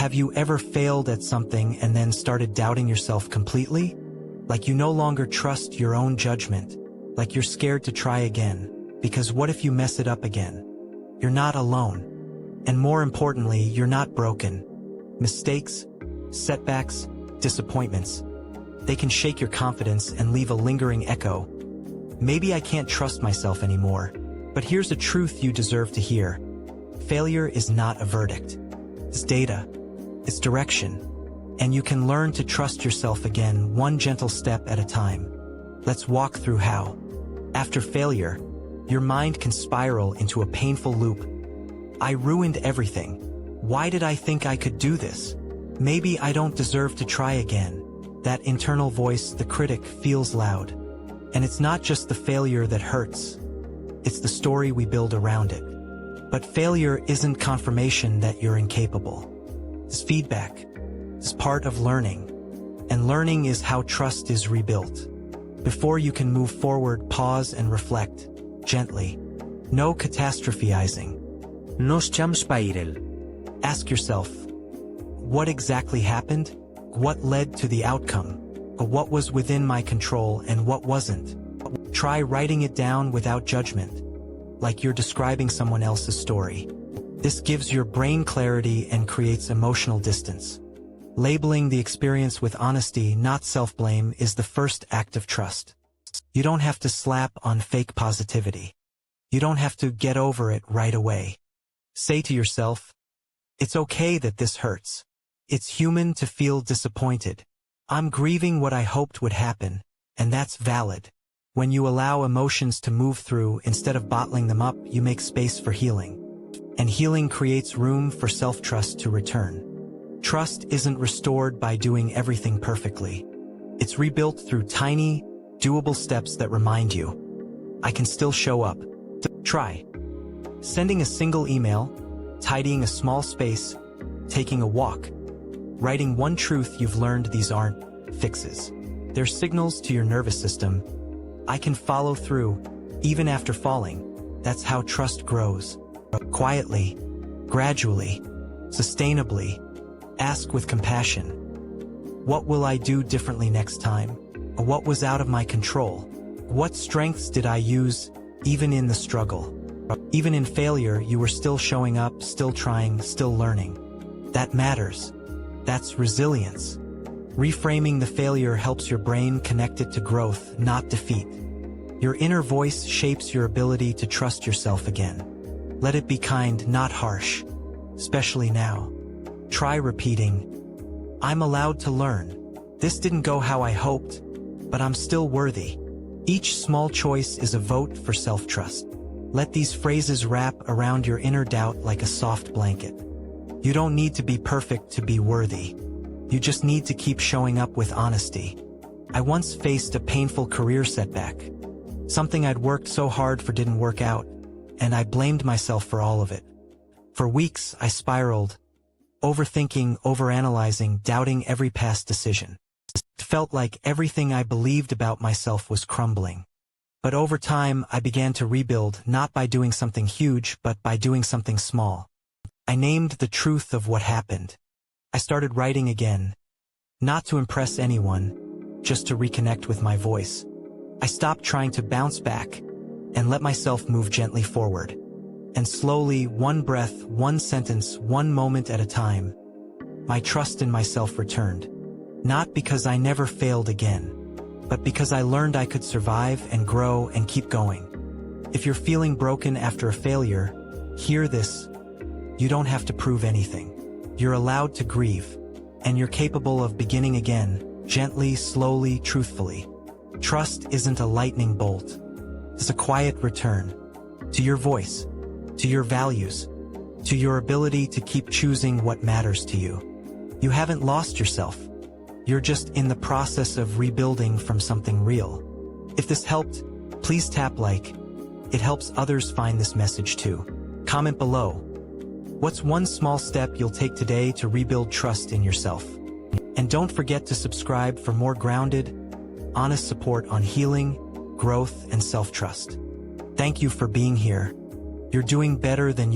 Have you ever failed at something and then started doubting yourself completely? Like you no longer trust your own judgment, like you're scared to try again, because what if you mess it up again? You're not alone. And more importantly, you're not broken. Mistakes, setbacks, disappointments, they can shake your confidence and leave a lingering echo. Maybe I can't trust myself anymore, but here's a truth you deserve to hear. Failure is not a verdict. It's data. It's direction. And you can learn to trust yourself again, one gentle step at a time. Let's walk through how. After failure, your mind can spiral into a painful loop. I ruined everything. Why did I think I could do this? Maybe I don't deserve to try again. That internal voice, the critic, feels loud. And it's not just the failure that hurts. It's the story we build around it. But failure isn't confirmation that you're incapable. It's feedback. It's part of learning. And learning is how trust is rebuilt. Before you can move forward, pause and reflect, gently. No catastrophizing. No spiral. Ask yourself, what exactly happened? What led to the outcome? What was within my control and what wasn't? Try writing it down without judgment, like you're describing someone else's story. This gives your brain clarity and creates emotional distance. Labeling the experience with honesty, not self-blame, is the first act of trust. You don't have to slap on fake positivity. You don't have to get over it right away. Say to yourself, it's okay that this hurts. It's human to feel disappointed. I'm grieving what I hoped would happen, and that's valid. When you allow emotions to move through instead of bottling them up, you make space for healing. And healing creates room for self-trust to return. Trust isn't restored by doing everything perfectly. It's rebuilt through tiny, doable steps that remind you, I can still show up. Try sending a single email, tidying a small space, taking a walk, writing one truth you've learned. These aren't fixes. They're signals to your nervous system. I can follow through, even after falling. That's how trust grows. Quietly, gradually, sustainably. Ask with compassion. What will I do differently next time? What was out of my control? What strengths did I use, even in the struggle? Even in failure, you were still showing up, still trying, still learning. That matters. That's resilience. Reframing the failure helps your brain connect it to growth, not defeat. Your inner voice shapes your ability to trust yourself again. Let it be kind, not harsh, especially now. Try repeating, I'm allowed to learn. This didn't go how I hoped, but I'm still worthy. Each small choice is a vote for self-trust. Let these phrases wrap around your inner doubt like a soft blanket. You don't need to be perfect to be worthy. You just need to keep showing up with honesty. I once faced a painful career setback. Something I'd worked so hard for didn't work out, and I blamed myself for all of it. For weeks, I spiraled, overthinking, overanalyzing, doubting every past decision. It felt like everything I believed about myself was crumbling. But over time, I began to rebuild, not by doing something huge, but by doing something small. I named the truth of what happened. I started writing again, not to impress anyone, just to reconnect with my voice. I stopped trying to bounce back and let myself move gently forward. And slowly, one breath, one sentence, one moment at a time, my trust in myself returned. Not because I never failed again, but because I learned I could survive and grow and keep going. If you're feeling broken after a failure, hear this. You don't have to prove anything. You're allowed to grieve, and you're capable of beginning again, gently, slowly, truthfully. Trust isn't a lightning bolt. It's a quiet return to your voice, to your values, to your ability to keep choosing what matters to you. You haven't lost yourself. You're just in the process of rebuilding from something real. If this helped, please tap like. It helps others find this message too. Comment below. What's one small step you'll take today to rebuild trust in yourself? And don't forget to subscribe for more grounded, honest support on healing, growth, and self-trust. Thank you for being here. You're doing better than you